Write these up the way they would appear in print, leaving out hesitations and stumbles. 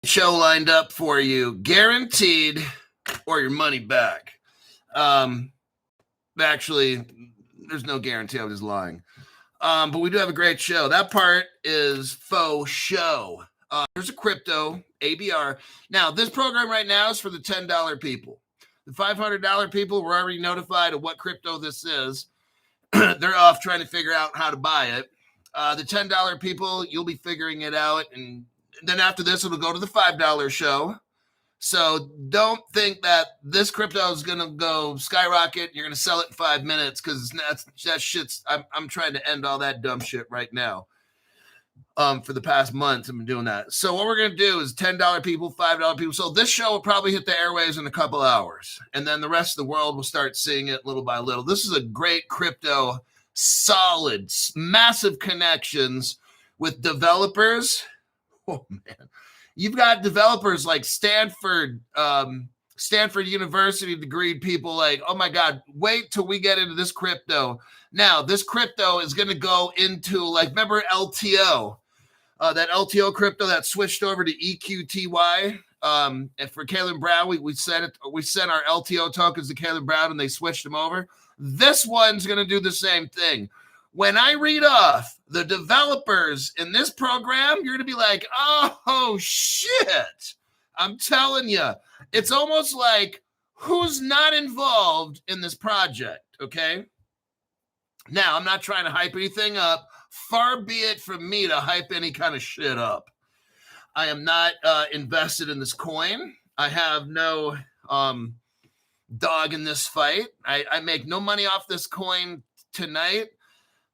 Show lined up for you, guaranteed, or your money back. Actually, there's no guarantee. I was just lying. But we do have a great show. That part is faux show. There's a crypto ABR. Now, this program right now is for the $10 people. The $500 people were already notified of what crypto this is. They're off trying to figure out how to buy it. The $10 people, you'll be figuring it out. And then after this, it'll go to the $5 show. So don't think that this crypto is going to go skyrocket. You're going to sell it in 5 minutes because that shit's, I'm trying to end all that dumb shit right now. For the past months, I've been doing that. So what we're going to do is $10 people, $5 people. So this show will probably hit the airwaves in a couple hours. And then the rest of the world will start seeing it little by little. This is a great crypto, solid, massive connections with developers. Oh, man. You've got developers like Stanford University degree people like, oh, my God, wait till we get into this crypto. Now, this crypto is going to go into, like, remember LTO? That LTO crypto that switched over to EQTY. And for Caleb Brown, we sent our LTO tokens to Caleb Brown and they switched them over. This one's going to do the same thing. When I read off the developers in this program, you're going to be like, oh, shit. I'm telling you, it's almost like who's not involved in this project, okay? Now, I'm not trying to hype anything up. Far be it from me to hype any kind of shit up. I am not invested in this coin. I have no dog in this fight. I make no money off this coin tonight.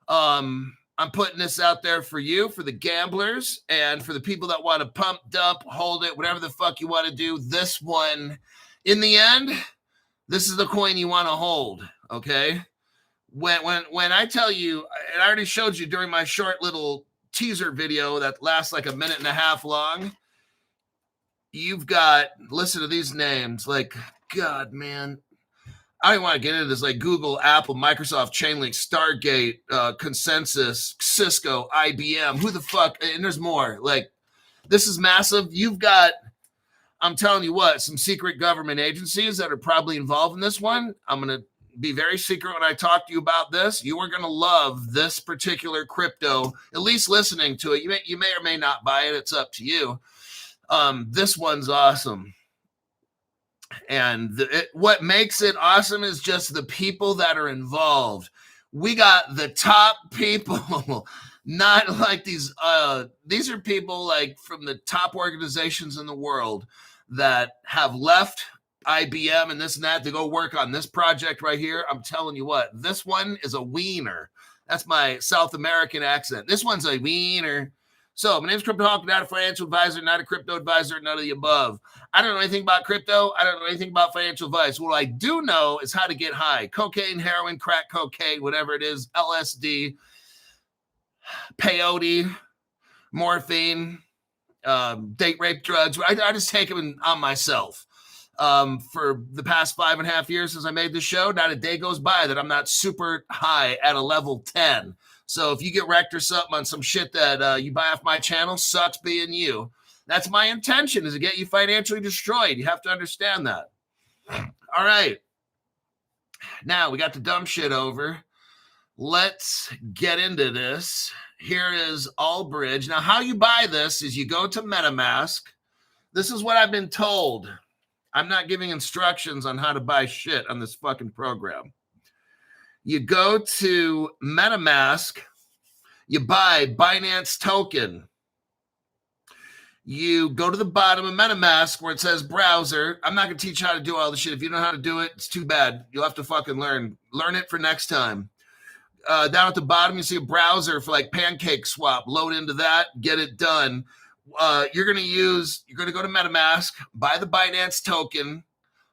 I'm putting this out there for you, for the gamblers, and for the people that want to pump, dump, hold it, whatever the fuck you want to do. This one, in the end, this is the coin you want to hold, okay? When I tell you, and I already showed you during my short little teaser video that lasts like a minute and a half long, you've got, listen to these names, like, God, man, I don't want to get into this, like Google, Apple, Microsoft, Chainlink, Stargate, Consensys, Cisco, IBM, who the fuck, and there's more. Like, this is massive. You've got, I'm telling you what, some secret government agencies that are probably involved in this one. I'm going to be very secret when I talk to you about this. You are going to love this particular crypto, at least listening to it. You may or may not buy it. It's up to you. This one's awesome. And what makes it awesome is just the people that are involved. We got the top people, not like these are people like from the top organizations in the world that have left IBM and this and that to go work on this project right here. I'm telling you what, this one is a wiener. That's my South American accent. This one's a wiener. So my name's Crypto Hawk, not a financial advisor, not a crypto advisor, none of the above. I don't know anything about crypto. I don't know anything about financial advice. What I do know is how to get high. Cocaine, heroin, crack cocaine, whatever it is, LSD, peyote, morphine, date rape drugs. I just take them on myself. For the past 5.5 years since I made this show, not a day goes by that I'm not super high at a level 10. So if you get wrecked or something on some shit that you buy off my channel, sucks being you. That's my intention, is to get you financially destroyed. You have to understand that. All right. Now we got the dumb shit over. Let's get into this. Here is Allbridge. Now, how you buy this is you go to MetaMask. This is what I've been told. I'm not giving instructions on how to buy shit on this fucking program. You go to MetaMask, you buy Binance token. You go to the bottom of MetaMask where it says browser. I'm not going to teach you how to do all this shit. If you don't know how to do it, it's too bad. You'll have to fucking learn. Learn it for next time. Down at the bottom, you see a browser for like Pancake Swap. Load into that, get it done. You're going to go to MetaMask, buy the Binance token,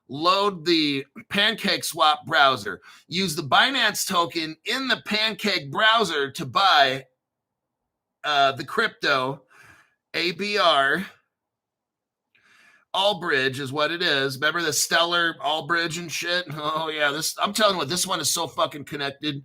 load the Pancake Swap browser, use the Binance token in the Pancake browser to buy the crypto ABR. Allbridge is what it is. Remember the Stellar Allbridge and shit? Oh yeah, I'm telling you what, this one is so fucking connected.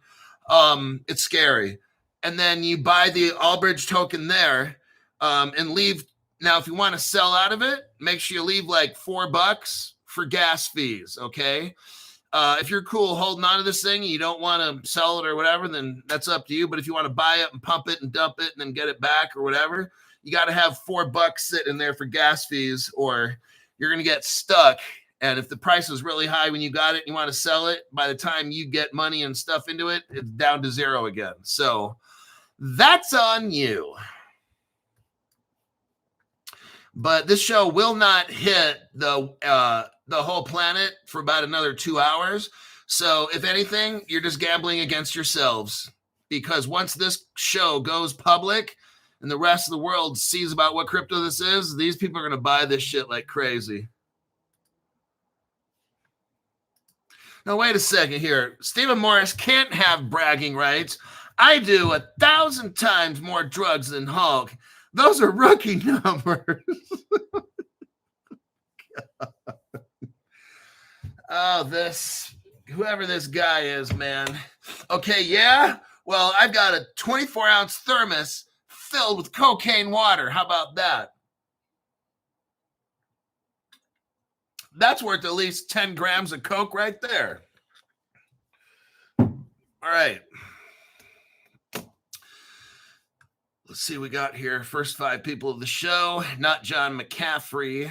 It's scary. And then you buy the Allbridge token there. And leave Now, if you want to sell out of it, make sure you leave like $4 for gas fees, okay? If you're cool holding on to this thing and you don't want to sell it or whatever, then that's up to you. But if you want to buy it and pump it and dump it and then get it back or whatever, you got to have $4 sitting there for gas fees, or you're going to get stuck. And if the price is really high when you got it and you want to sell it, by the time you get money and stuff into it, it's down to zero again. So that's on you. But this show will not hit the whole planet for about another 2 hours. So if anything, you're just gambling against yourselves, because once this show goes public and the rest of the world sees about what crypto this is, these people are going to buy this shit like crazy. Now, wait a second here. Stephen Morris can't have bragging rights. I do 1,000 times more drugs than Hulk. Those are rookie numbers. Oh, whoever this guy is, man. Okay, yeah? Well, I've got a 24-ounce thermos filled with cocaine water. How about that? That's worth at least 10 grams of coke right there. All right. Let's see what we got here. First 5 people of the show. Not John McCaffrey.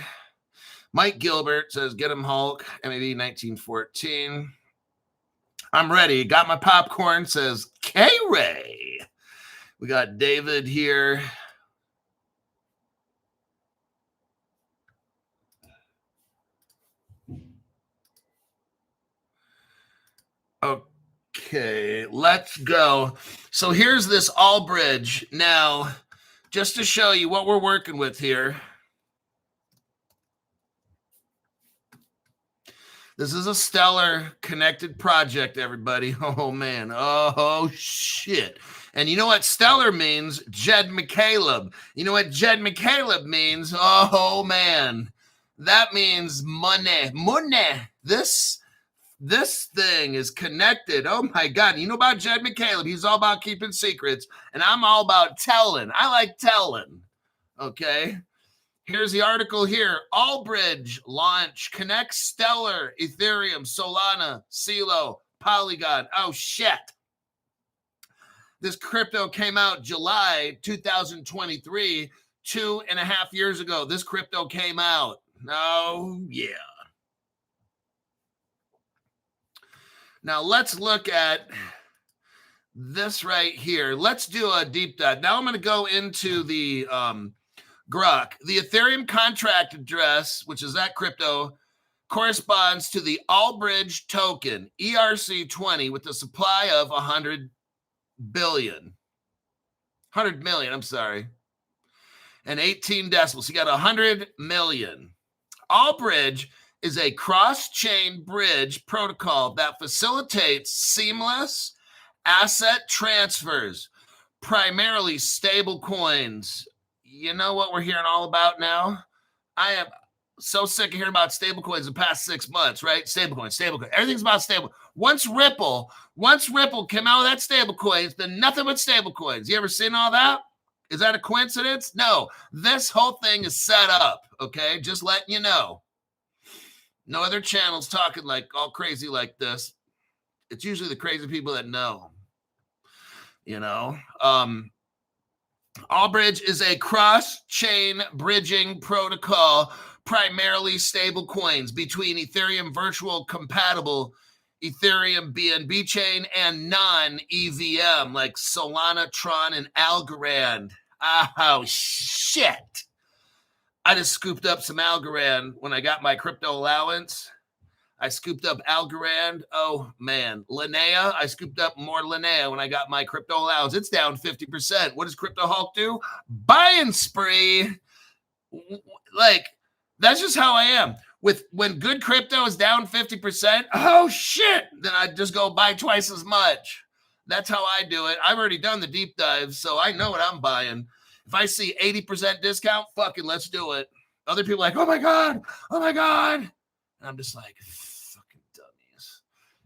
Mike Gilbert says, get him Hulk. MAB 1914. I'm ready. Got my popcorn, says K-Ray. We got David here. Okay, let's go. So here's this Allbridge. Now, just to show you what we're working with here. This is a stellar connected project, everybody. Oh, man. Oh, shit. And you know what stellar means? Jed McCaleb. You know what Jed McCaleb means? Oh, man. That means money. Money. This thing is connected. Oh, my God. You know about Jed McCaleb? He's all about keeping secrets, and I'm all about telling. I like telling. Okay? Here's the article here. Allbridge launch connects Stellar, Ethereum, Solana, Celo, Polygon. Oh, shit. This crypto came out July 2023, 2.5 years ago. This crypto came out. Oh, yeah. Now, let's look at this right here. Let's do a deep dive. Now, I'm going to go into the Grok. The Ethereum contract address, which is that crypto, corresponds to the Allbridge token, ERC20, with a supply of 100 million, I'm sorry, and 18 decimals. You got 100 million. Allbridge is a cross-chain bridge protocol that facilitates seamless asset transfers, primarily stable coins. You know what we're hearing all about now? I am so sick of hearing about stablecoins the past 6 months, right? Stablecoin. Everything's about stable. Once Ripple came out with that stablecoin, it's been nothing but stablecoins. You ever seen all that? Is that a coincidence? No. This whole thing is set up, okay? Just letting you know. No other channels talking like all crazy like this. It's usually the crazy people that know, you know. Allbridge is a cross-chain bridging protocol, primarily stable coins between Ethereum virtual compatible Ethereum BNB chain and non-EVM like Solana, Tron, and Algorand. Oh, shit. I just scooped up some Algorand when I got my crypto allowance. I scooped up Algorand. Oh, man. Linnea. I scooped up more Linnea when I got my crypto allowance. It's down 50%. What does Crypto Hulk do? Buying spree. Like, that's just how I am. When good crypto is down 50%, oh, shit, then I just go buy twice as much. That's how I do it. I've already done the deep dive, so I know what I'm buying. If I see 80% discount, fucking let's do it. Other people are like, oh, my God. And I'm just like, fucking dummies.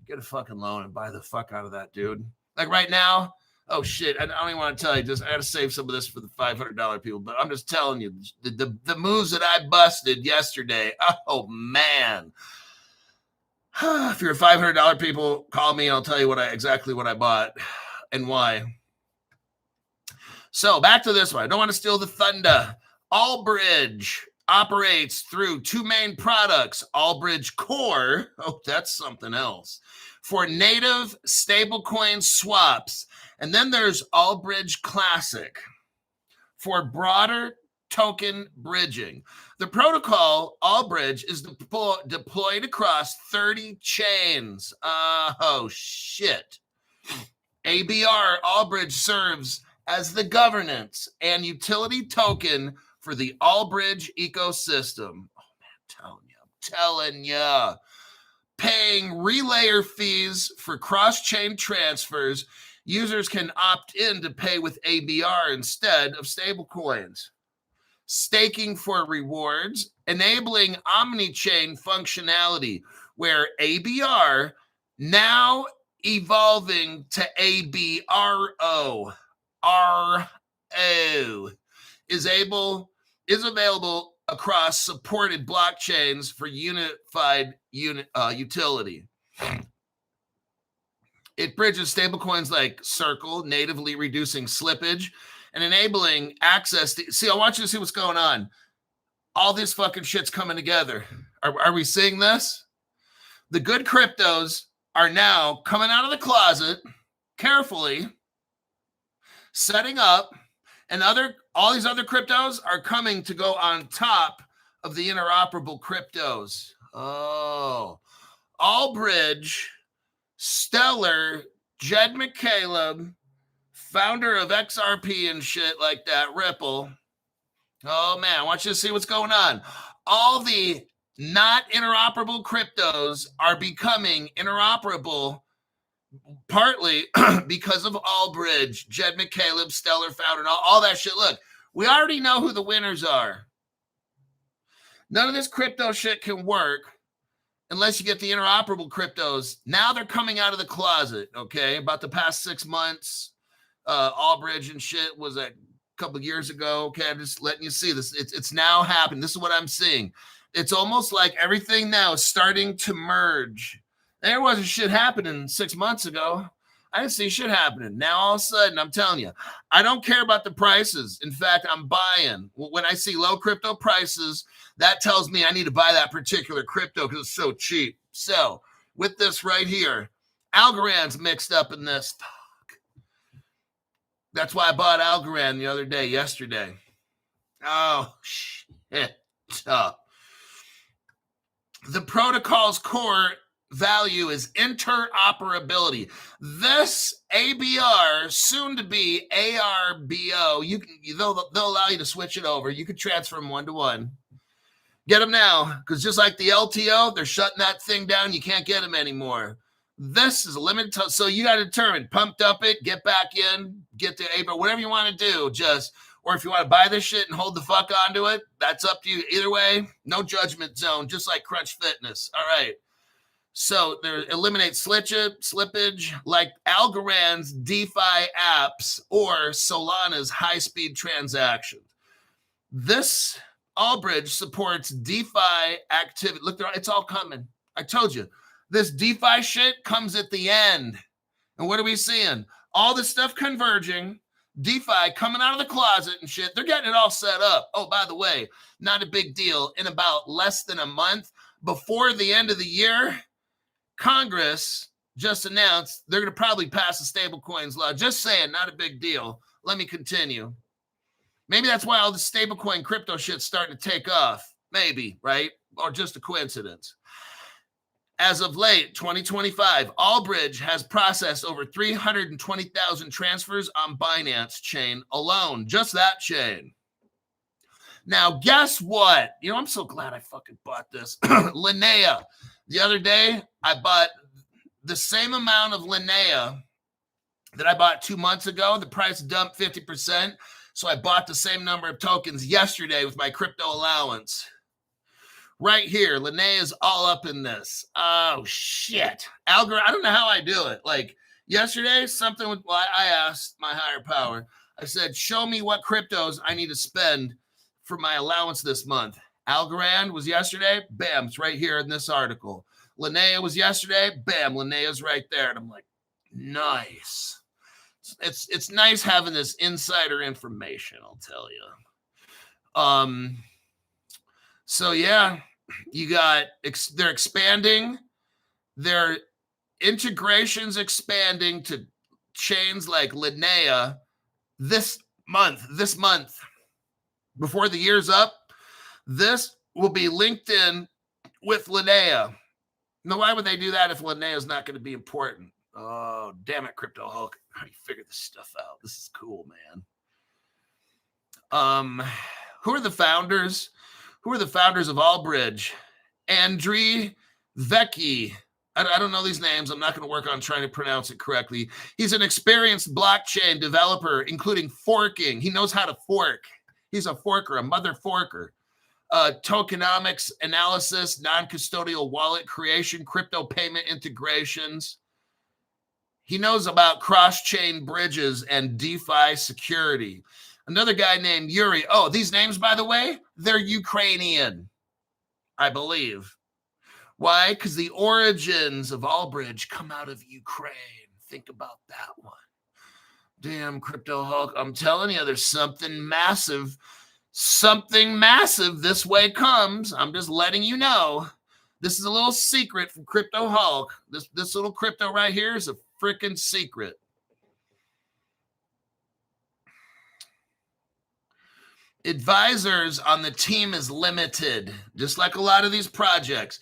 Get a fucking loan and buy the fuck out of that, dude. Like right now, Oh shit! I don't even want to tell you. I got to save some of this for the $500 people. But I'm just telling you the moves that I busted yesterday. Oh man! If you're a $500 people, call me and I'll tell you exactly what I bought and why. So back to this one. I don't want to steal the thunder. Allbridge operates through two main products: Allbridge Core. Oh, that's something else. For native stablecoin swaps. And then there's Allbridge Classic for broader token bridging. The protocol, Allbridge, is deployed across 30 chains. Oh, shit. ABR, Allbridge, serves as the governance and utility token for the Allbridge ecosystem. Oh, man, I'm telling you. Paying relayer fees for cross-chain transfers, users can opt in to pay with ABR instead of stablecoins. Staking for rewards, enabling omni-chain functionality, where ABR, now evolving to ABRO, is available across supported blockchains for unified utility. It bridges stablecoins like Circle, natively reducing slippage and enabling access to... See, I want you to see what's going on. All this fucking shit's coming together. Are we seeing this? The good cryptos are now coming out of the closet carefully, setting up, and all these other cryptos are coming to go on top of the interoperable cryptos. Oh, Allbridge, Stellar, Jed McCaleb, founder of XRP and shit like that, Ripple. Oh, man, I want you to see what's going on. All the not interoperable cryptos are becoming interoperable partly because of Allbridge, Jed McCaleb, Stellar founder, and all that shit. Look, we already know who the winners are. None of this crypto shit can work unless you get the interoperable cryptos. Now they're coming out of the closet, okay? About the past 6 months, Allbridge and shit was a couple of years ago, okay? I'm just letting you see this. It's now happening. This is what I'm seeing. It's almost like everything now is starting to merge. There wasn't shit happening 6 months ago. I didn't see shit happening. Now, all of a sudden, I'm telling you, I don't care about the prices. In fact, I'm buying. When I see low crypto prices, that tells me I need to buy that particular crypto because it's so cheap. So, with this right here, Algorand's mixed up in this. Fuck. That's why I bought Algorand the other day, yesterday. Oh, shit. The protocol's core value is interoperability. This ABR, soon to be ARBO, they'll allow you to switch it over. You can transfer them one-to-one. Get them now, because just like the LTO, they're shutting that thing down. You can't get them anymore. This is a limited time, so you got to determine. Pumped up it, get back in, get the ABR, whatever you want to do. Or if you want to buy this shit and hold the fuck onto it, that's up to you. Either way, no judgment zone, just like Crunch Fitness. All right. So there eliminate slippage like Algorand's DeFi apps or Solana's high-speed transactions. This Allbridge supports DeFi activity. Look, it's all coming. I told you. This DeFi shit comes at the end. And what are we seeing? All this stuff converging, DeFi coming out of the closet and shit. They're getting it all set up. Oh, by the way, not a big deal. In about less than a month, before the end of the year, Congress just announced they're going to probably pass a stablecoins law. Just saying, not a big deal. Let me continue. Maybe that's why all the stablecoin crypto shit's starting to take off. Maybe, right? Or just a coincidence. As of late, 2025, Allbridge has processed over 320,000 transfers on Binance chain alone. Just that chain. Now, guess what? You know, I'm so glad I fucking bought this. Linnea. The other day, I bought the same amount of Linnea that I bought 2 months ago. The price dumped 50%. So I bought the same number of tokens yesterday with my crypto allowance. Right here, Linnea is all up in this. Oh, shit. Algorand, I don't know how I do it. Like, Yesterday, something with, well, I asked my higher power. I said, show me what cryptos I need to spend for my allowance this month. Algorand was yesterday. Bam, it's right here in this article. Linnea was yesterday. Bam, Linnea's right there. And I'm like, nice. It's nice having this insider information, I'll tell you. So yeah, you got, they're expanding their integrations, expanding to chains like Linnea this month. Before the year's up, this will be linked in with Linnea. Now, why would they do that if Linnea is not going to be important? Oh, damn it, Crypto Hulk. How do you figure this stuff out? This is cool, man. Who are the founders? Who are the founders of Allbridge? Andrii Vecchi. I don't know these names. I'm not going to work on trying to pronounce it correctly. He's an experienced blockchain developer, including forking. He knows how to fork. He's a forker, a mother forker. Tokenomics analysis, non-custodial wallet creation, crypto payment integrations. He knows about cross-chain bridges and DeFi security. Another guy named Yuri. Oh, these names, by the way, they're Ukrainian, I believe. Why? Because the origins of Allbridge come out of Ukraine. Think about that one. Damn, Crypto Hulk. I'm telling you, there's something massive. Something massive this way comes. I'm just letting you know. This is a little secret from Crypto Hulk. This little crypto right here is a freaking secret. Advisors on the team is limited, just like a lot of these projects.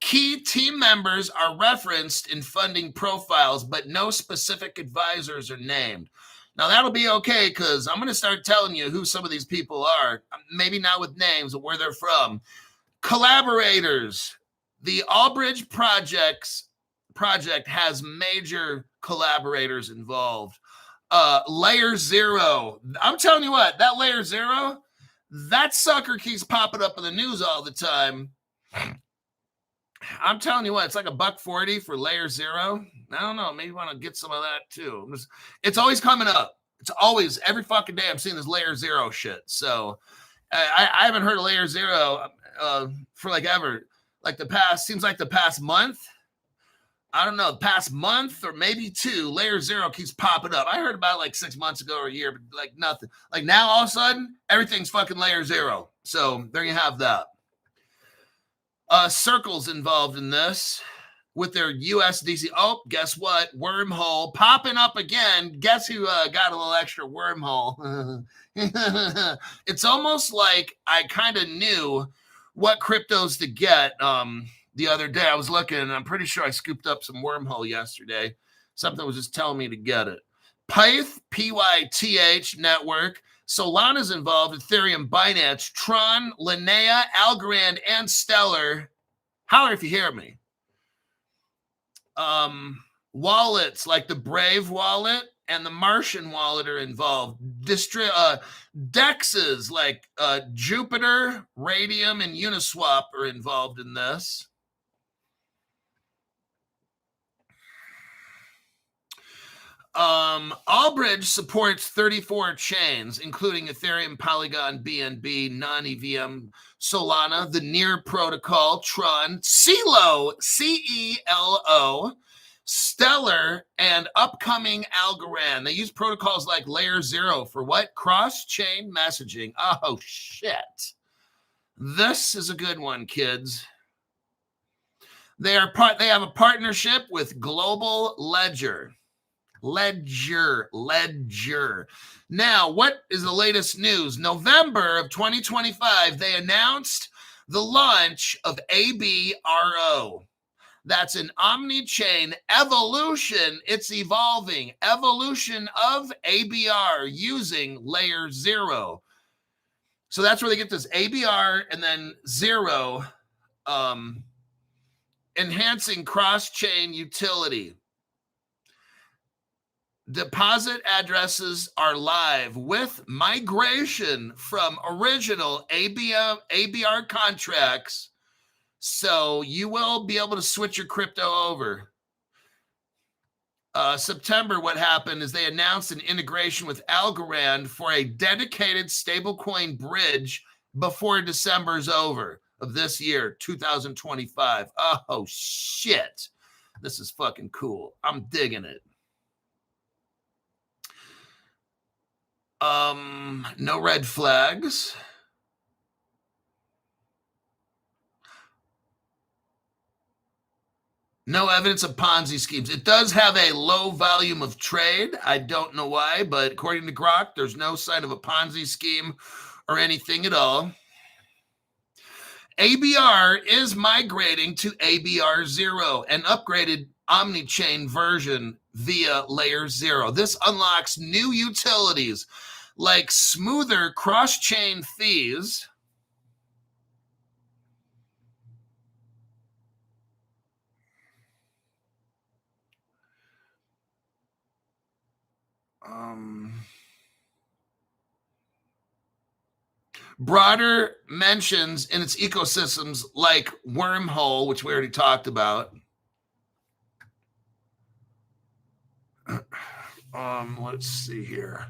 Key team members are referenced in funding profiles, but no specific advisors are named. Now, that'll be okay because I'm going to start telling you who some of these people are, maybe not with names, but where they're from. Collaborators. The Allbridge project has major collaborators involved. Layer Zero. I'm telling you what, that Layer Zero, that sucker keeps popping up in the news all the time. I'm telling you what, it's like $1.40 for Layer Zero. I don't know. Maybe you want to get some of that too. It's always coming up. It's always, every fucking day I'm seeing this Layer Zero shit. So I haven't heard of Layer Zero for like ever. Like seems like the past month. I don't know, the past month or maybe two, Layer Zero keeps popping up. I heard about it like 6 months ago or a year, but like nothing. Like now all of a sudden, everything's fucking Layer Zero. So there you have that. Circle's involved in this with their USDC. Oh, guess what? Wormhole popping up again. Guess who got a little extra wormhole? It's almost like I kind of knew what cryptos to get. The other day I was looking and I'm pretty sure I scooped up some wormhole yesterday. Something was just telling me to get it. Pyth, Pyth network. Solana's involved, Ethereum, Binance, Tron, Linnea, Algorand, and Stellar. Holler if you hear me. Wallets like the Brave wallet and the Martian wallet are involved. Dexes like Jupiter, Radium, and Uniswap are involved in this. Allbridge supports 34 chains, including Ethereum, Polygon, BNB, non-EVM, Solana, the Near Protocol, Tron, CELO, CELO, Stellar, and upcoming Algorand. They use protocols like Layer Zero for what? Cross-chain messaging. Oh, shit. This is a good one, kids. They have a partnership with Global Ledger. Ledger. Now, what is the latest news? November of 2025, they announced the launch of ABRO. That's an omni-chain evolution. It's evolving. Evolution of ABR using Layer Zero. So that's where they get this ABR and then Zero, enhancing cross-chain utility. Deposit addresses are live with migration from original ABR contracts. So you will be able to switch your crypto over. September, what happened is they announced an integration with Algorand for a dedicated stablecoin bridge before December's over of this year, 2025. Oh, shit. This is fucking cool. I'm digging it. No red flags. No evidence of Ponzi schemes. It does have a low volume of trade. I don't know why, but according to Grok, there's no sign of a Ponzi scheme or anything at all. ABR is migrating to ABR 0, an upgraded omni-chain version via layer 0. This unlocks new utilities like smoother cross-chain fees, broader mentions in its ecosystems like Wormhole, which we already talked about. Let's see here.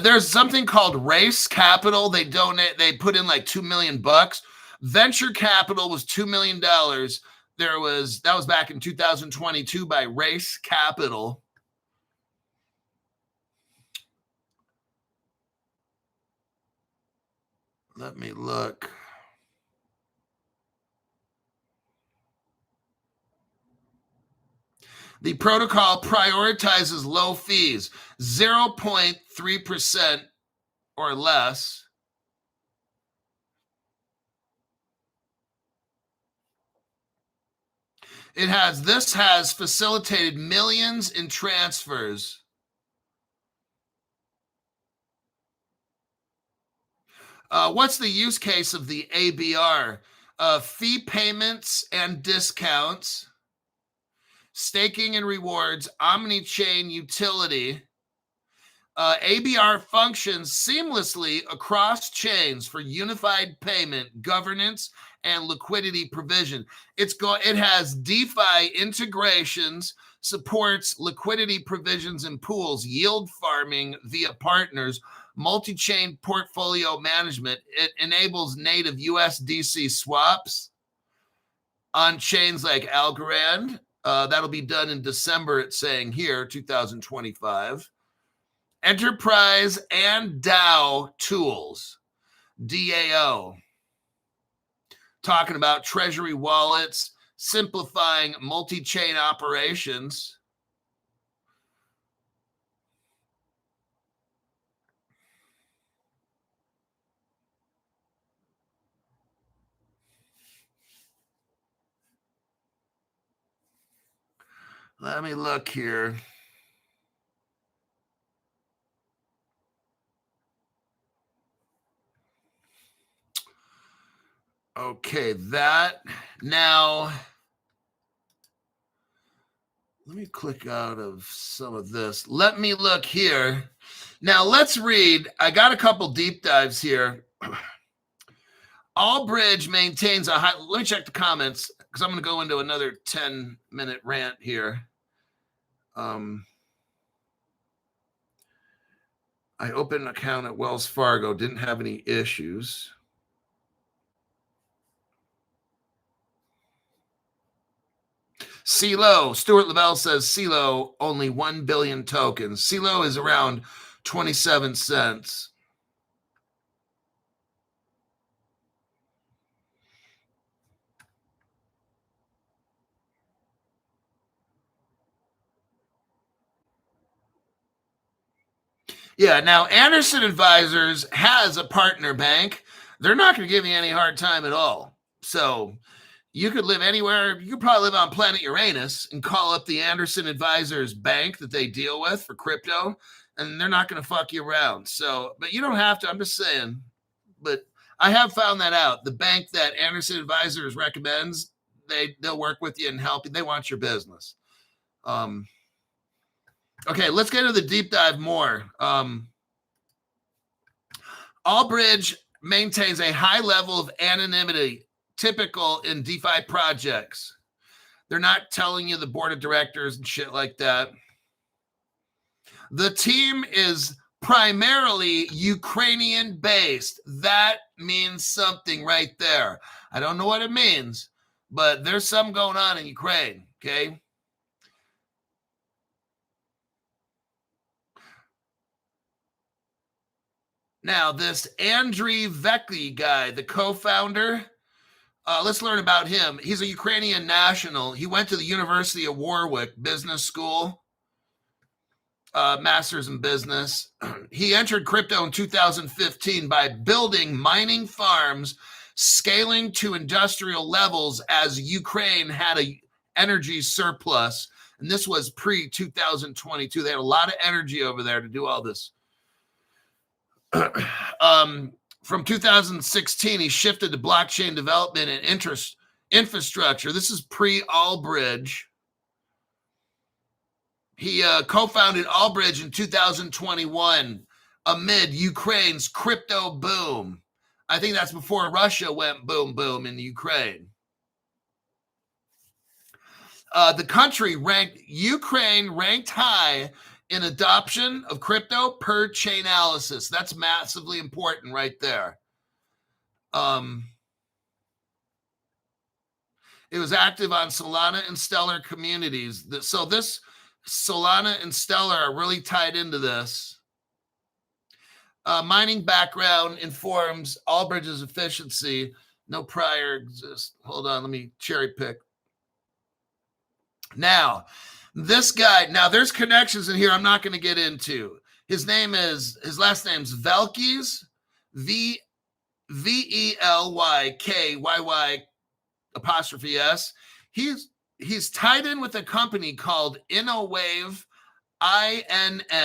There's something called Race Capital. They put in like $2 million. Venture capital was $2 million. That was back in 2022 by Race Capital. Let me look. The protocol prioritizes low fees, 0.3% or less. This has facilitated millions in transfers. What's the use case of the ABR? Fee payments and discounts, staking and rewards, omni-chain utility. ABR functions seamlessly across chains for unified payment, governance, and liquidity provision. It has DeFi integrations, supports liquidity provisions and pools, yield farming via partners, multi-chain portfolio management. It enables native USDC swaps on chains like Algorand. That'll be done in December, it's saying here, 2025. Enterprise and DAO tools, DAO. Talking about treasury wallets, simplifying multi-chain operations. Let me look here. Okay, now, let me click out of some of this. Let me look here. Now, let's read. I got a couple deep dives here. Allbridge maintains a high. Let me check the comments because I'm going to go into another 10-minute rant here. I opened an account at Wells Fargo, didn't have any issues. CeeLo, Stuart Lavelle says CeeLo only 1 billion tokens. CeeLo is around 27 cents. Yeah, now Anderson Advisors has a partner bank. They're not going to give you any hard time at all. So you could live anywhere. You could probably live on planet Uranus and call up the Anderson Advisors bank that they deal with for crypto, and they're not going to fuck you around. So, but you don't have to. I'm just saying. But I have found that out. The bank that Anderson Advisors recommends, they'll work with you and help you. They want your business. Okay, let's get into the deep dive more. Allbridge maintains a high level of anonymity, typical in DeFi projects. They're not telling you the board of directors and shit like that. The team is primarily Ukrainian based. That means something right there. I don't know what it means, but there's some going on in Ukraine, okay? Now, this Andriy Vekli guy, the co-founder, let's learn about him. He's a Ukrainian national. He went to the University of Warwick Business School, master's in business. He entered crypto in 2015 by building mining farms, scaling to industrial levels as Ukraine had a energy surplus. And this was pre-2022. They had a lot of energy over there to do all this. From 2016, he shifted to blockchain development and infrastructure. This is pre-Allbridge. He co-founded Allbridge in 2021 amid Ukraine's crypto boom. I think that's before Russia went boom, boom in Ukraine. Ukraine ranked high in adoption of crypto per Chainalysis. That's massively important right there. It was active on Solana and Stellar communities. So this Solana and Stellar are really tied into this. Mining background informs Allbridge's efficiency. No prior exists. Hold on, let me cherry pick. Now, this guy, now there's connections in here I'm not going to get into. His last name's Velkys, Velykyyy apostrophe S. He's tied in with a company called InnoWave, INNOVA,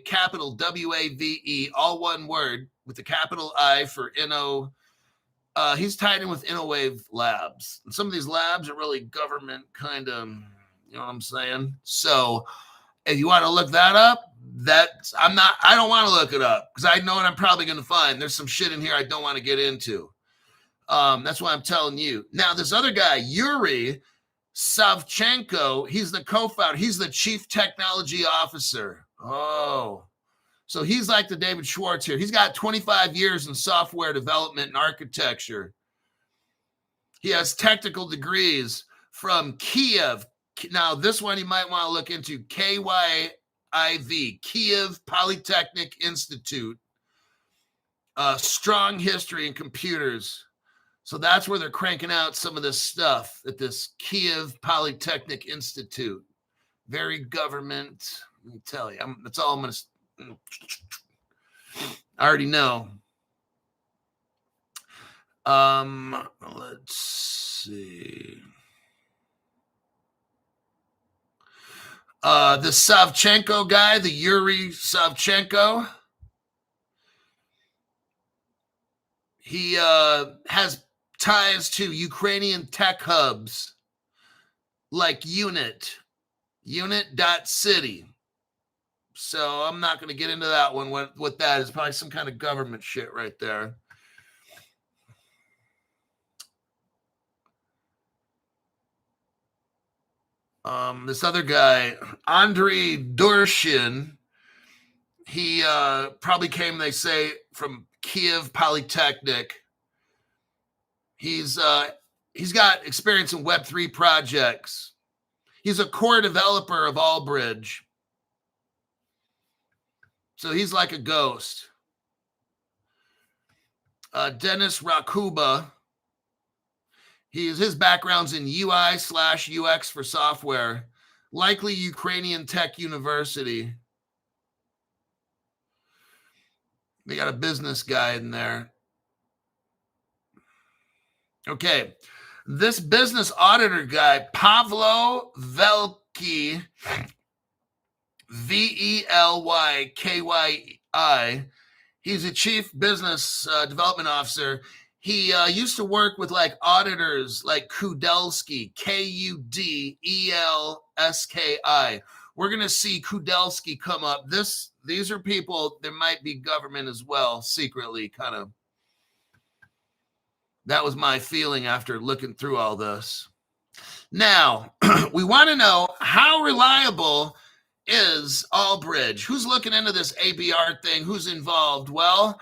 capital WAVE, all one word with the capital I for Inno. He's tied in with InnoWave Labs. And some of these labs are really government kind of, you know what I'm saying? So if you want to look that up, I don't want to look it up because I know what I'm probably going to find. There's some shit in here I don't want to get into. That's why I'm telling you. Now, this other guy, Yuri Savchenko, he's the co-founder. He's the chief technology officer. Oh, so he's like the David Schwartz here. He's got 25 years in software development and architecture. He has technical degrees from Kiev. Now, this one you might want to look into, KYIV, Kiev Polytechnic Institute. Strong history in computers. So that's where they're cranking out some of this stuff at this Kiev Polytechnic Institute. Very government. Let me tell you, that's all I'm going to. I already know. Let's see. The Savchenko guy, the Yuri Savchenko. He has ties to Ukrainian tech hubs like Unit.city. So I'm not going to get into that one. What that is, probably some kind of government shit right there. This other guy, Andrei Durshin, he probably came, they say, from Kiev Polytechnic. He's got experience in Web3 projects. He's a core developer of Allbridge. So he's like a ghost. Dennis Rakuba. His background's in UI/UX for software, likely Ukrainian Tech University. They got a business guy in there. Okay. This business auditor guy, Pavlo Velky, Velykyi, he's a chief business development officer. He used to work with like auditors like Kudelski, Kudelski. We're going to see Kudelski come up. These are people, there might be government as well, secretly kind of. That was my feeling after looking through all this. Now, we want to know how reliable is Allbridge. Who's looking into this ABR thing? Who's involved? Well,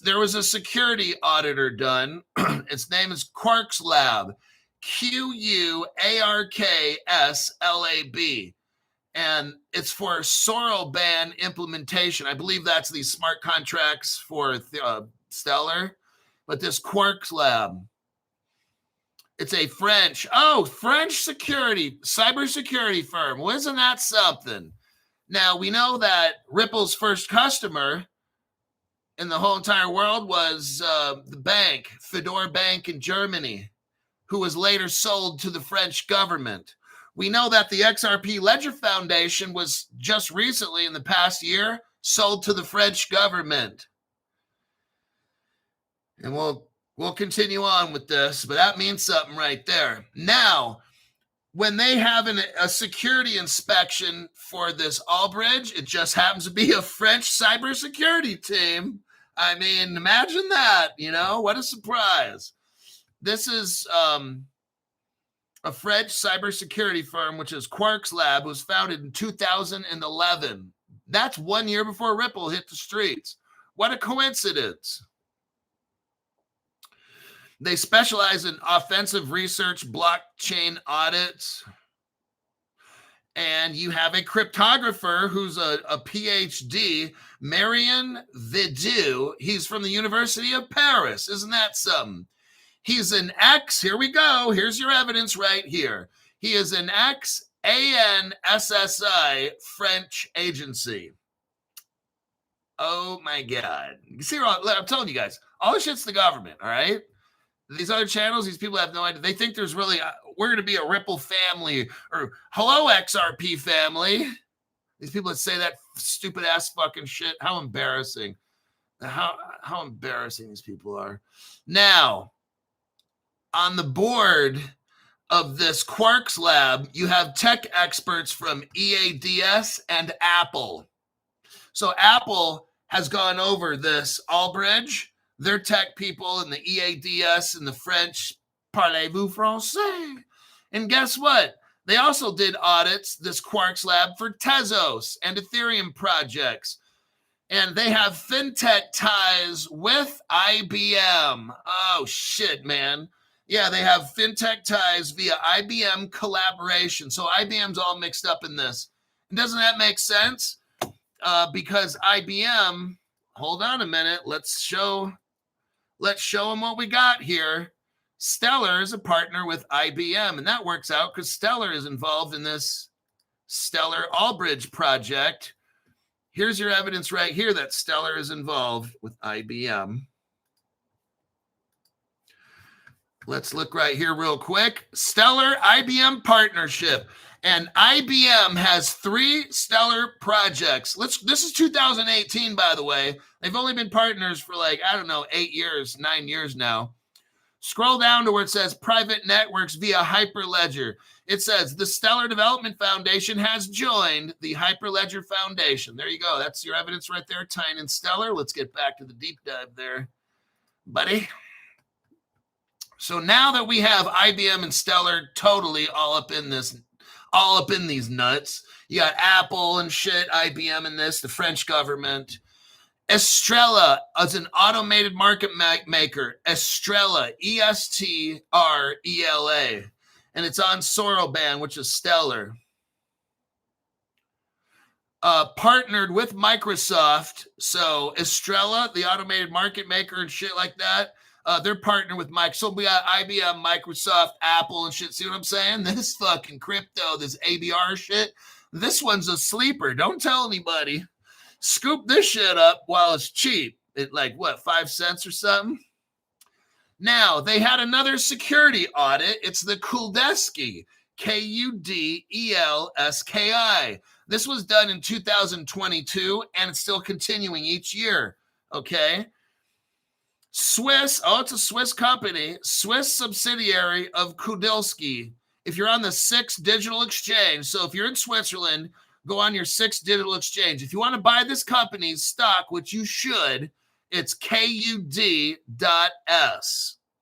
there was a security auditor done. Its name is Quarks Lab, QUARKSLAB. And it's for Soroban implementation. I believe that's the smart contracts for Stellar. But this Quarks Lab, it's a French security, cybersecurity firm. Well, isn't that something? Now, we know that Ripple's first customer in the whole entire world was the bank, Fedor Bank in Germany, who was later sold to the French government. We know that the XRP Ledger Foundation was just recently, in the past year, sold to the French government. And we'll continue on with this, but that means something right there. Now, when they have a security inspection for this Allbridge, it just happens to be a French cybersecurity team. I mean, imagine that, what a surprise. This is a French cybersecurity firm, which is Quarks Lab, was founded in 2011. That's 1 year before Ripple hit the streets. What a coincidence. They specialize in offensive research, blockchain audits. And you have a cryptographer who's a PhD, Marion Vidu. He's from the University of Paris. Isn't that something? He's an here we go. Here's your evidence right here. He is an ANSSI French agency. Oh my God. You see, I'm telling you guys, all this shit's the government, all right? These other channels, these people have no idea. They think there's really, we're going to be a Ripple family or hello XRP family. These people that say that stupid ass fucking shit. How embarrassing. How embarrassing these people are. Now, on the board of this Quarks Lab, you have tech experts from EADS and Apple. So Apple has gone over this Allbridge. They're tech people in the EADS and the French, parlez-vous français? And guess what? They also did audits, this Quarks Lab, for Tezos and Ethereum projects. And they have fintech ties with IBM. Oh, shit, man. Yeah, they have fintech ties via IBM collaboration. So IBM's all mixed up in this. And doesn't that make sense? Because IBM, hold on a minute, let's show them what we got here. Stellar is a partner with IBM, and that works out because Stellar is involved in this Stellar Allbridge project. Here's your evidence right here that Stellar is involved with IBM. Let's look right here real quick. Stellar IBM partnership. And IBM has 3 Stellar projects. This is 2018, by the way. They've only been partners for 8 years, 9 years now. Scroll down to where it says private networks via Hyperledger. It says the Stellar Development Foundation has joined the Hyperledger Foundation. There you go. That's your evidence right there, tying in Stellar. Let's get back to the deep dive there, buddy. So now that we have IBM and Stellar totally all up in these nuts, you got Apple and shit, IBM in this, the French government. Estrella is an automated market maker. Estrella, ESTRELA. And it's on Soroban, which is Stellar. Partnered with Microsoft. So Estrella, the automated market maker and shit like that, they're partnered with Mike. So we got IBM, Microsoft, Apple, and shit. See what I'm saying? This fucking crypto, this ABR shit, this one's a sleeper. Don't tell anybody. Scoop this shit up while it's cheap. It 5 cents or something? Now, they had another security audit. It's the Kudelski, KUDELSKI. This was done in 2022, and it's still continuing each year. Okay? Swiss, it's a Swiss company, Swiss subsidiary of Kudelski. If you're on the SIX digital exchange, so if you're in Switzerland, go on your SIX digital exchange. If you want to buy this company's stock, which you should, it's KUD.S.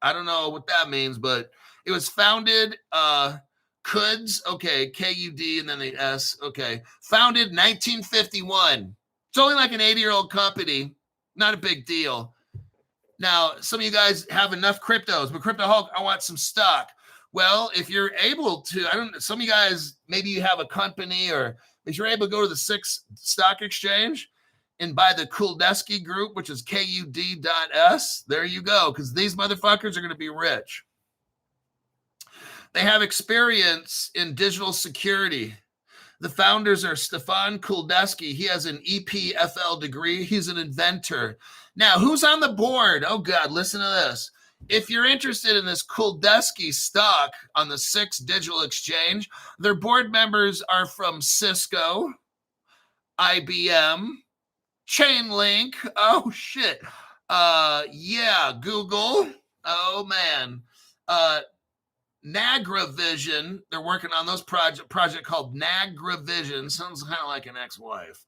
I don't know what that means, but it was founded Kuds, okay, K-U-D and then the S, okay. Founded 1951. It's only like an 80-year-old company. Not a big deal. Now, some of you guys have enough cryptos, but Crypto Hulk, I want some stock. Well, if you're able to, some of you guys, maybe you have a company, or if you're able to go to the SIX stock exchange and buy the Kuldesky group, which is KUD.S, there you go, because these motherfuckers are going to be rich. They have experience in digital security. The founders are Stefan Kuldesky. He has an EPFL degree. He's an inventor. Now, who's on the board? Oh, God, listen to this. If you're interested in this Kuldesky stock on the SIX Digital Exchange, their board members are from Cisco, IBM, Chainlink. Oh, shit. Google. Oh, man. Nagravision, they're working on those project called Nagravision. Sounds kind of like an ex-wife.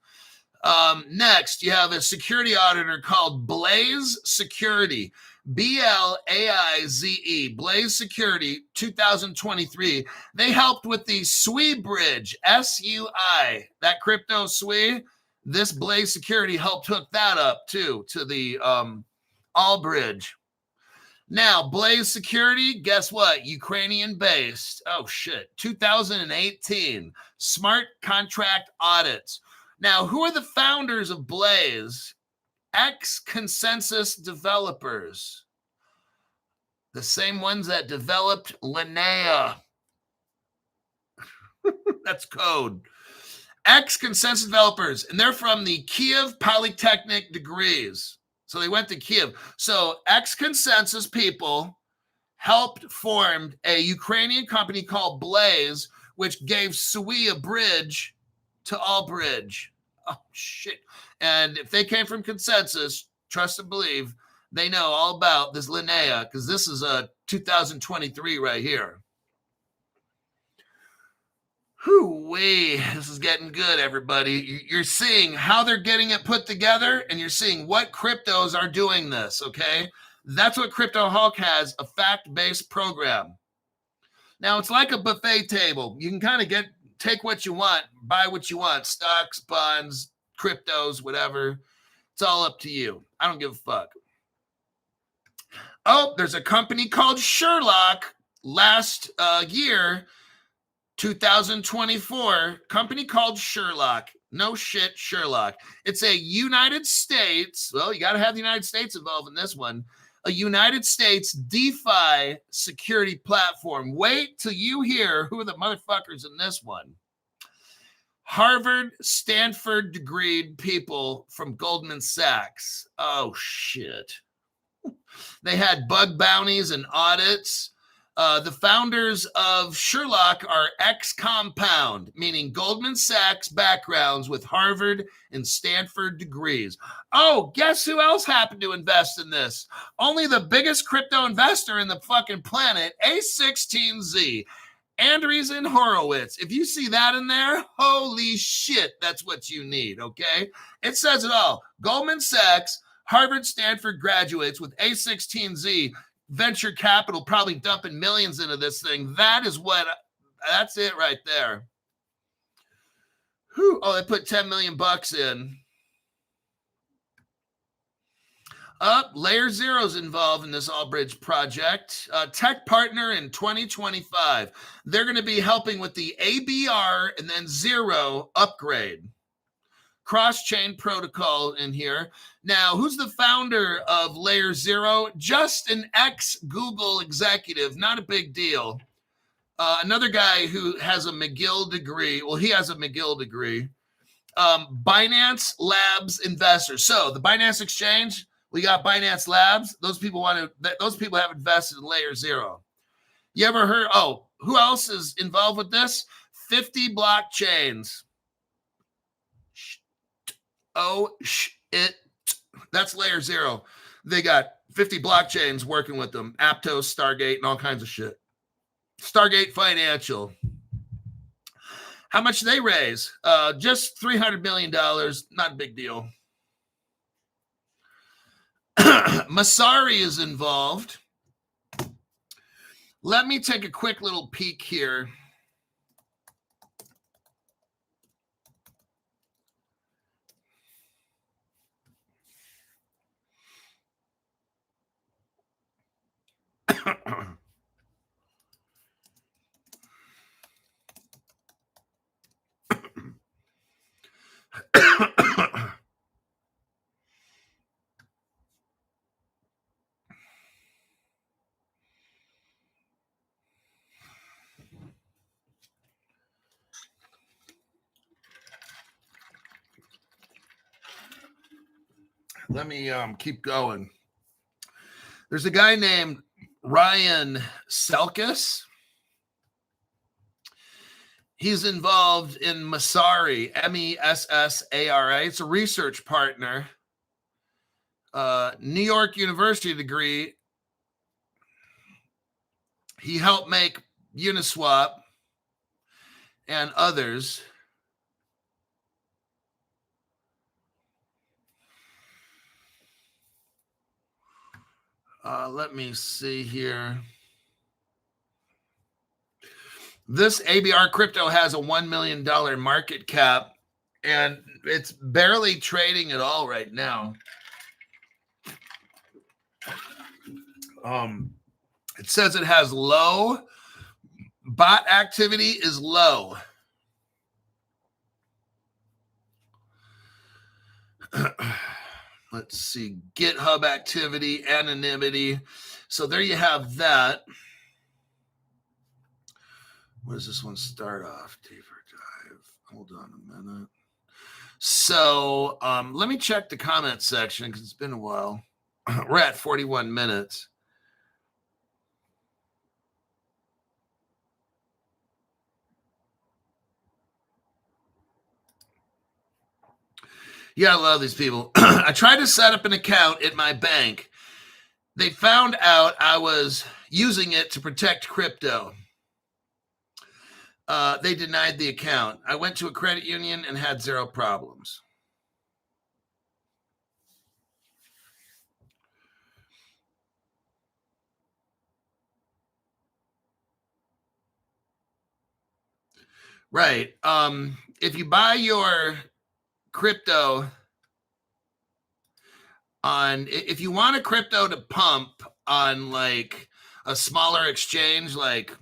Next, you have a security auditor called Blaze Security, B-L-A-I-Z-E, Blaze Security, 2023. They helped with the SWI bridge, S-U-I, that crypto SWI. This Blaze Security helped hook that up too to the All Bridge. Now, Blaze Security, guess what? Ukrainian-based. Oh, shit. 2018. Smart contract audits. Now, who are the founders of Blaze? Consensys developers. The same ones that developed Linnea. That's code. Consensys developers. And they're from the Kiev Polytechnic degrees. So they went to Kiev. So Consensys people helped form a Ukrainian company called Blaze, which gave SWI a bridge to All Bridge. Oh, shit. And if they came from Consensys, trust and believe, they know all about this Linnea, because this is a 2023 right here. Whoo-wee, this is getting good, everybody. You're seeing how they're getting it put together, and you're seeing what cryptos are doing this, okay? That's what Crypto Hulk has, a fact-based program. Now, it's like a buffet table. You can kind of take what you want, buy what you want, stocks, bonds, cryptos, whatever. It's all up to you. I don't give a fuck. Oh, there's a company called Sherlock last year, 2024, company called Sherlock. No shit, Sherlock. It's a United States, well, you got to have the United States involved in this one, a United States DeFi security platform. Wait till you hear who are the motherfuckers in this one. Harvard, Stanford degreed people from Goldman Sachs. Oh, shit. They had bug bounties and audits. The founders of Sherlock are ex-compound, meaning Goldman Sachs backgrounds with Harvard and Stanford degrees. Oh, guess who else happened to invest in this? Only the biggest crypto investor in the fucking planet, A16Z, Andreessen Horowitz. If you see that in there, holy shit, that's what you need, okay? It says it all. Goldman Sachs, Harvard, Stanford graduates with A16Z, venture capital probably dumping millions into this thing. That's it right there. Whew. Oh, they put 10 million bucks in. Layer Zero's involved in this All Bridge project. Tech partner in 2025. They're going to be helping with the ABR and then Zero upgrade. Cross-chain protocol in here. Now, who's the founder of Layer Zero? Just an ex-Google executive, not a big deal. Another guy who has a McGill degree. Well, he has a McGill degree. Binance Labs investor. So the Binance Exchange, we got Binance Labs. Those people have invested in Layer Zero. You ever heard? Oh, who else is involved with this? 50 blockchains. Oh, shit. That's Layer Zero. They got 50 blockchains working with them. Aptos, Stargate, and all kinds of shit. Stargate Financial. How much did they raise? Just $300 million. Not a big deal. Masari is involved. Let me take a quick little peek here. let me keep going. There's a guy named Ryan Selkis. He's involved in Messari, Messari. It's a research partner. New York University degree. He helped make Uniswap and others. Let me see here. This ABR crypto has a $1 million market cap, and it's barely trading at all right now. It says it has low. Bot activity is low. Let's see. GitHub activity, anonymity. So there you have that. What does this one start off? Deeper dive. Hold on a minute. So let me check the comment section because it's been a while. We're at 41 minutes. Yeah, I love these people. I tried to set up an account at my bank. They found out I was using it to protect crypto. They denied the account. I went to a credit union and had zero problems. Right. If you buy your crypto if you want a crypto to pump on like a smaller exchange, like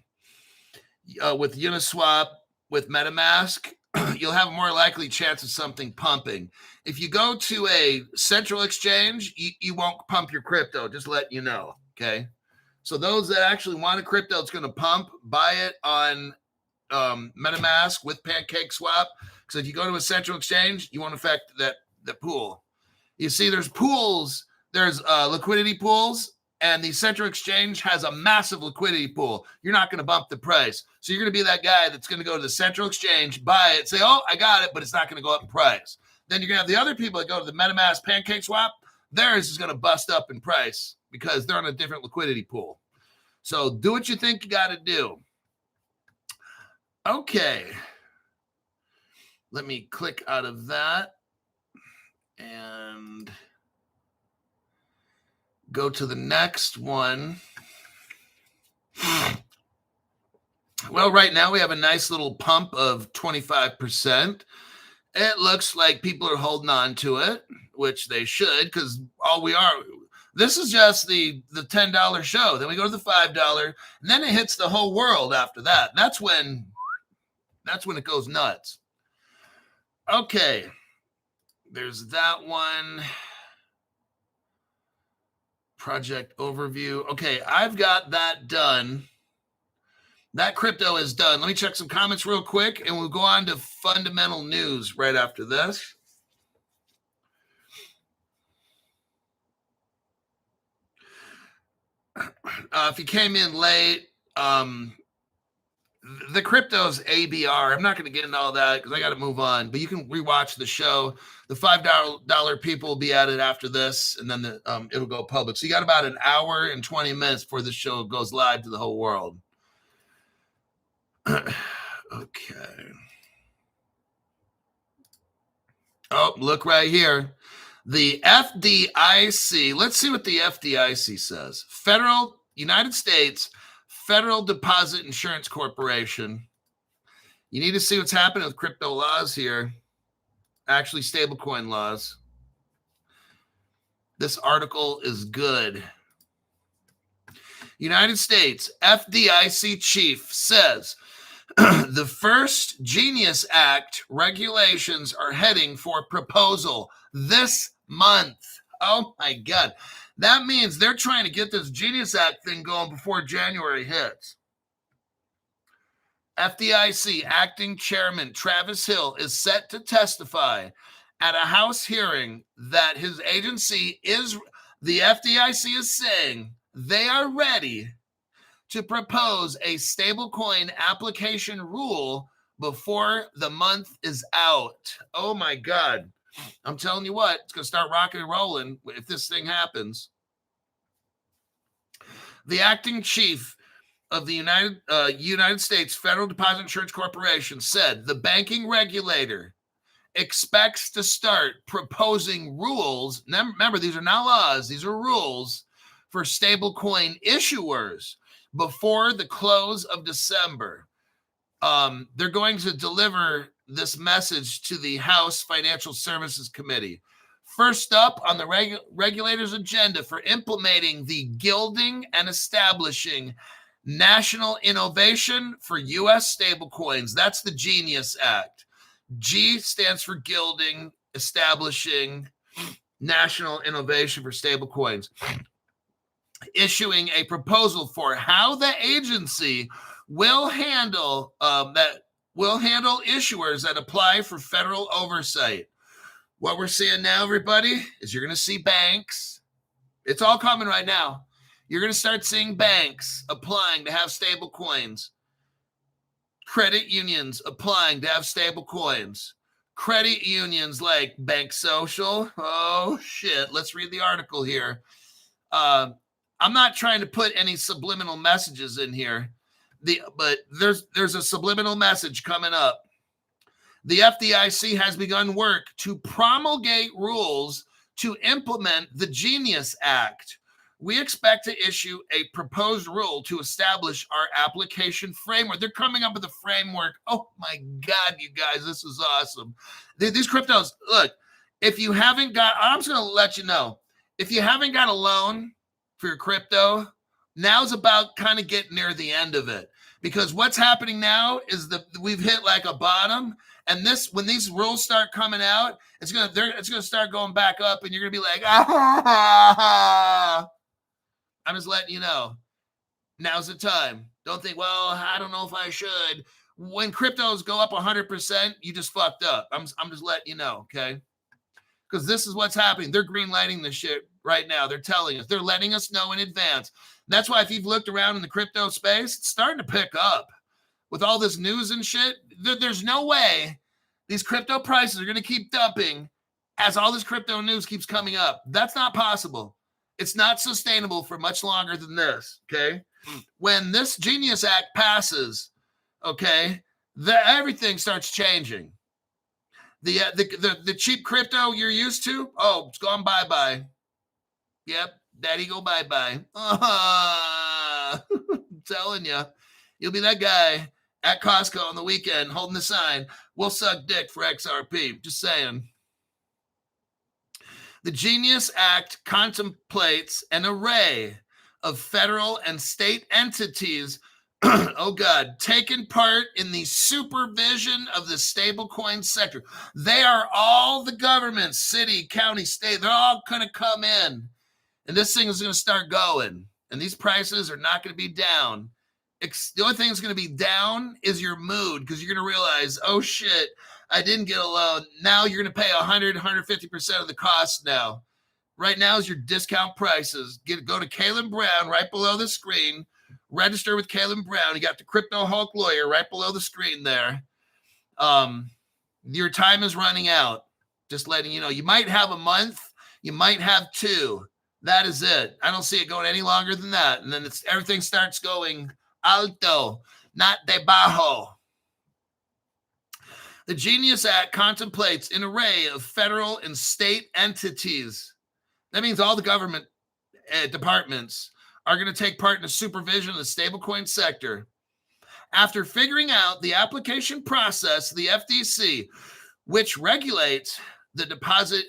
with Uniswap, with MetaMask, you'll have a more likely chance of something pumping. If you go to a central exchange, you won't pump your crypto, just let you know. Okay. So those that actually want a crypto that's going to pump, buy it on MetaMask with PancakeSwap. Because if you go to a central exchange, you won't affect the pool. You see, there's pools, there's liquidity pools, and the central exchange has a massive liquidity pool. You're not going to bump the price. So you're going to be that guy that's going to go to the central exchange, buy it, say, oh, I got it, but it's not going to go up in price. Then you're going to have the other people that go to the MetaMask PancakeSwap. Theirs is going to bust up in price because they're on a different liquidity pool. So do what you think you got to do. Okay. Let me click out of that and go to the next one. Well, right now we have a nice little pump of 25%. It looks like people are holding on to it, which they should, because this is just the $10 show. Then we go to the $5, and then it hits the whole world after that. That's when it goes nuts. Okay. There's that one. Project overview. Okay, I've got that done. That crypto is done. Let me check some comments real quick, and we'll go on to fundamental news right after this. If you came in late, the crypto's ABR. I'm not going to get into all that because I got to move on. But you can rewatch the show. The $5 people will be at it after this, and then it'll go public. So you got about an hour and 20 minutes before the show goes live to the whole world. Okay. Oh, look right here. The FDIC. Let's see what the FDIC says. United States Federal Deposit Insurance Corporation. You need to see what's happening with crypto laws here. Actually, stablecoin laws. This article is good. United States FDIC chief says the first Genius Act regulations are heading for proposal this month. Oh my God. That means they're trying to get this Genius Act thing going before January hits. FDIC acting chairman Travis Hill is set to testify at a House hearing that his agency the FDIC is saying they are ready to propose a stablecoin application rule before the month is out. Oh my God. I'm telling you what, it's going to start rocking and rolling if this thing happens. The acting chief of the United States Federal Deposit Insurance Corporation said the banking regulator expects to start proposing rules. Remember, these are not laws, these are rules for stablecoin issuers before the close of December. They're going to deliver this message to the House Financial Services Committee. First up on the regulator's agenda for implementing the Gilding and Establishing National Innovation for U.S. Stablecoins. That's the Genius Act. G stands for Gilding, Establishing National Innovation for Stablecoins. Issuing a proposal for how the agency will handle issuers that apply for federal oversight. What we're seeing now, everybody, is you're going to see banks. It's all coming right now. You're going to start seeing banks applying to have stable coins. Credit unions applying to have stable coins. Credit unions like Bank Social. Oh, shit. Let's read the article here. I'm not trying to put any subliminal messages in here, but there's a subliminal message coming up. The FDIC has begun work to promulgate rules to implement the Genius Act. We expect to issue a proposed rule to establish our application framework. They're coming up with a framework. Oh my God, you guys, this is awesome. These cryptos, look, if you haven't got, I'm just going to let you know, if you haven't got a loan for your crypto, now's about kind of getting near the end of it. Because what's happening now is we've hit like a bottom. And when these rules start coming out, it's gonna start going back up, and you're gonna be like, I'm just letting you know. Now's the time. Don't think, well, I don't know if I should. When cryptos go up 100%, you just fucked up. I'm just letting you know, okay? Because this is what's happening. They're greenlighting this shit right now. They're telling us. They're letting us know in advance. That's why if you've looked around in the crypto space, it's starting to pick up. With all this news and shit, there's no way these crypto prices are going to keep dumping as all this crypto news keeps coming up. That's not possible. It's not sustainable for much longer than this, okay? When this Genius Act passes, okay, everything starts changing. The cheap crypto you're used to, oh, it's gone bye-bye. Yep, daddy go bye-bye. I'm telling you, you'll be that guy at Costco on the weekend holding the sign, "We'll suck dick for XRP." Just saying. The Genius Act contemplates an array of federal and state entities, oh God, taking part in the supervision of the stablecoin sector. They are all the governments, city, county, state. They're all going to come in. And this thing is going to start going. And these prices are not going to be down. The only thing that's going to be down is your mood, because you're going to realize, oh shit, I didn't get a loan. Now you're going to pay 150% of the cost now. Right now is your discount prices. Go to Caleb Brown right below the screen. Register with Caleb Brown. You got the Crypto Hulk lawyer right below the screen there. Your time is running out. Just letting you know. You might have a month. You might have 2. That is it. I don't see it going any longer than that. And then everything starts going alto, not debajo. The Genius Act contemplates an array of federal and state entities. That means all the government departments are going to take part in the supervision of the stablecoin sector. After figuring out the application process, the FDIC, which regulates the deposit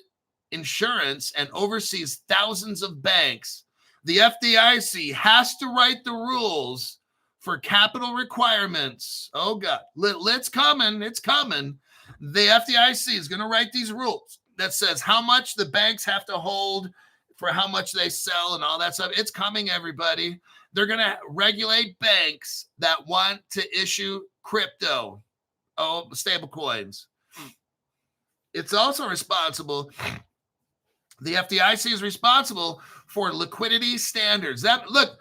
insurance and oversees thousands of banks, the FDIC has to write the rules for capital requirements. Oh God, it's coming. It's coming. The FDIC is going to write these rules that says how much the banks have to hold for how much they sell and all that stuff. It's coming, everybody. They're going to regulate banks that want to issue crypto, stable coins. it's also responsible. The FDIC is responsible for liquidity standards. That look,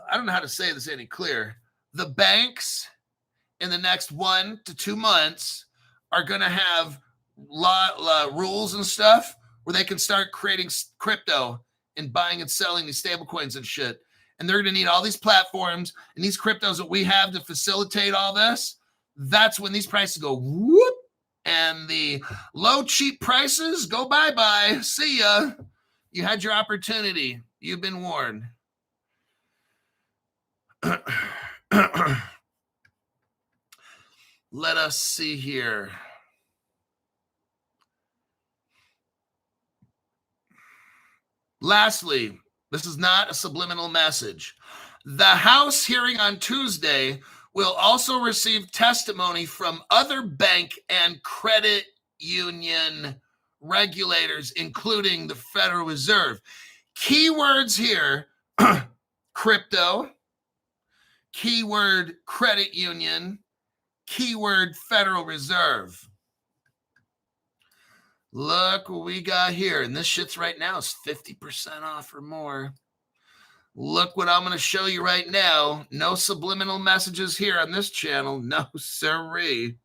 I don't know how to say this any clearer. The banks in the next 1 to 2 months are going to have rules and stuff where they can start creating crypto and buying and selling these stable coins and shit. And they're going to need all these platforms and these cryptos that we have to facilitate all this. That's when these prices go whoop, and the low, cheap prices go bye-bye. See ya. You had your opportunity. You've been warned. Let us see here. Lastly, this is not a subliminal message. The House hearing on Tuesday will also receive testimony from other bank and credit union regulators, including the Federal Reserve. Keywords here, crypto, keyword credit union, keyword Federal Reserve. Look what we got here. And this shit's right now is 50% off or more. Look what I'm going to show you right now. No subliminal messages here on this channel. No, sirree.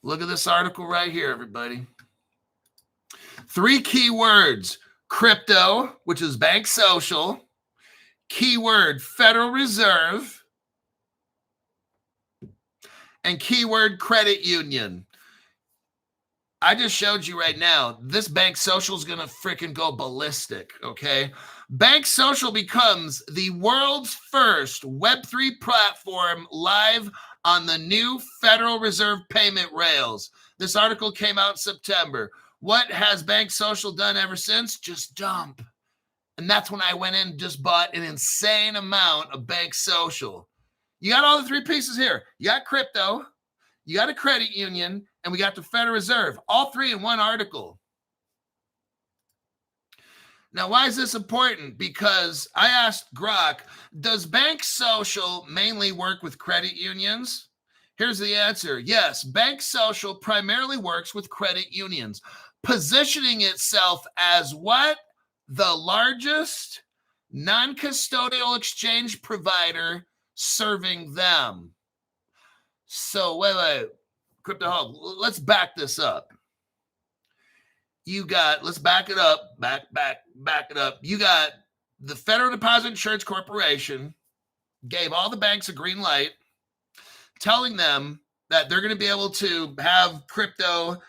Look at this article right here, everybody. 3 keywords. Crypto, which is bank social. Keyword Federal Reserve. And keyword credit union. I just showed you right now, this Bank Social is going to freaking go ballistic, okay? Bank Social becomes the world's first Web3 platform live on the new Federal Reserve payment rails. This article came out in September. What has Bank Social done ever since? Just dump. And that's when I went in and just bought an insane amount of Bank Social. You got all the 3 pieces here. You got crypto, you got a credit union, and we got the Federal Reserve. All 3 in one article. Now, why is this important? Because I asked Grok, does Bank Social mainly work with credit unions? Here's the answer. Yes, Bank Social primarily works with credit unions, positioning itself as what? The largest non-custodial exchange provider serving them. So, wait. Crypto Hub, let's back this up. Let's back it up. Back it up. You got the Federal Deposit Insurance Corporation gave all the banks a green light, telling them that they're going to be able to have crypto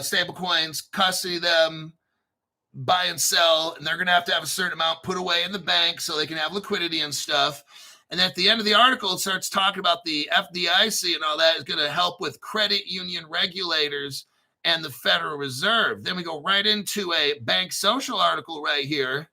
stable coins, custody them, buy and sell, and they're going to have a certain amount put away in the bank so they can have liquidity and stuff. And at the end of the article, it starts talking about the FDIC and all that is going to help with credit union regulators and the Federal Reserve. Then we go right into a Bank Social article right here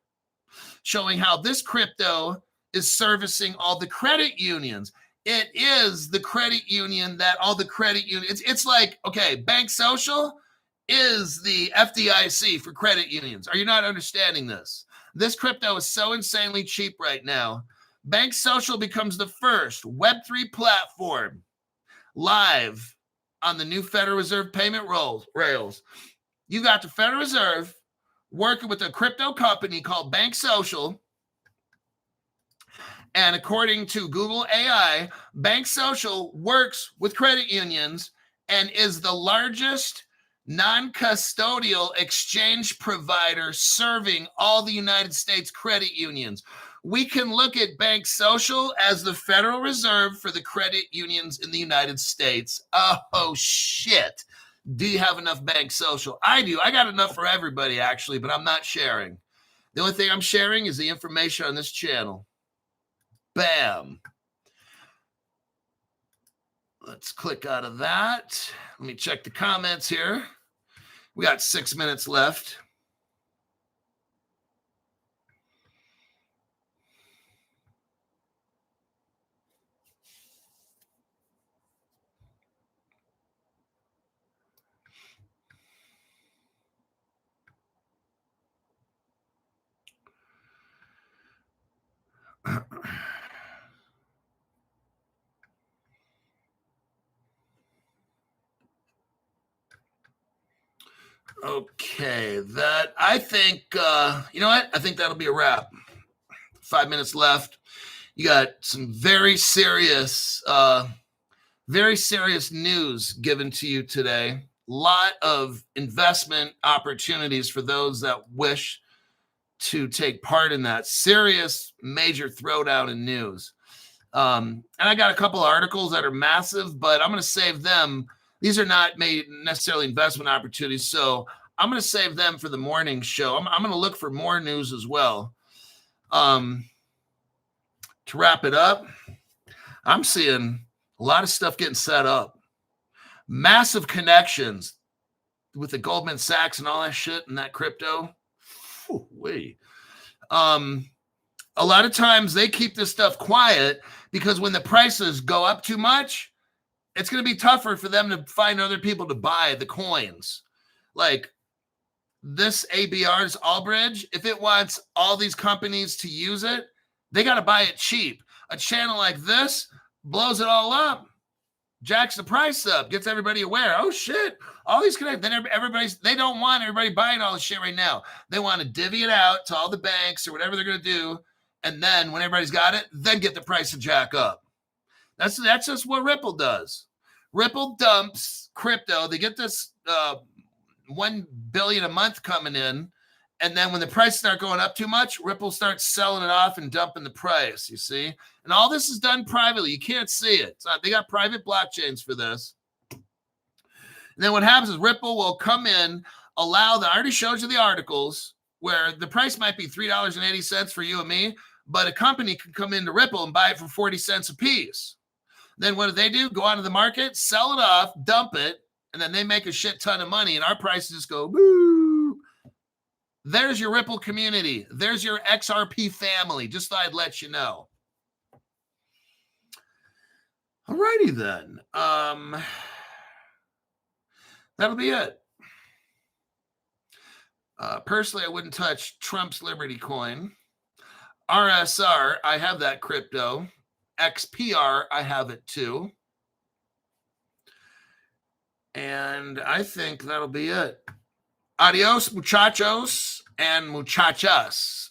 showing how this crypto is servicing all the credit unions. It is the credit union that all the credit unions, it's like, okay, Bank Social is the FDIC for credit unions. Are you not understanding this? This crypto is so insanely cheap right now. Bank Social becomes the first Web3 platform live on the new Federal Reserve payment rails. You got the Federal Reserve working with a crypto company called Bank Social. And according to Google AI, Bank Social works with credit unions and is the largest non-custodial exchange provider serving all the United States credit unions. We can look at Bank Social as the Federal Reserve for the credit unions in the United States. Oh, shit. Do you have enough Bank Social? I do. I got enough for everybody, actually, but I'm not sharing. The only thing I'm sharing is the information on this channel. Bam. Let's click out of that. Let me check the comments here. We got 6 minutes left. Okay, that I think you know what? I think that'll be a wrap. 5 minutes left. You got some very serious news given to you today. Lot of investment opportunities for those that wish to take part in that. Serious major throwdown in news. And I got a couple of articles that are massive, but I'm going to save them. These are not made necessarily investment opportunities, so I'm going to save them for the morning show. I'm going to look for more news as well. To wrap it up, I'm seeing a lot of stuff getting set up. Massive connections with the Goldman Sachs and all that shit and that crypto. A lot of times they keep this stuff quiet because when the prices go up too much, it's going to be tougher for them to find other people to buy the coins. Like this ABR's Albridge, if it wants all these companies to use it, they got to buy it cheap. A channel like this blows it all up, jacks the price up, gets everybody aware. Oh shit, all these connect. Then they don't want everybody buying all this shit right now. They want to divvy it out to all the banks or whatever they're going to do. And then when everybody's got it, then get the price to jack up. That's just what Ripple does. Ripple dumps crypto. They get this $1 billion a month coming in. And then when the prices start going up too much, Ripple starts selling it off and dumping the price, you see? And all this is done privately. You can't see it. They got private blockchains for this. And then what happens is Ripple will come in, I already showed you the articles where the price might be $3.80 for you and me, but a company can come into Ripple and buy it for 40 cents a piece. Then what do? Go onto the market, sell it off, dump it, and then they make a shit ton of money, and our prices just go, boo. There's your Ripple community. There's your XRP family. Just thought I'd let you know. All righty then. That'll be it. Personally, I wouldn't touch Trump's Liberty coin. RSR, I have that crypto. XPR, I have it too. And I think that'll be it. Adios, muchachos and muchachas.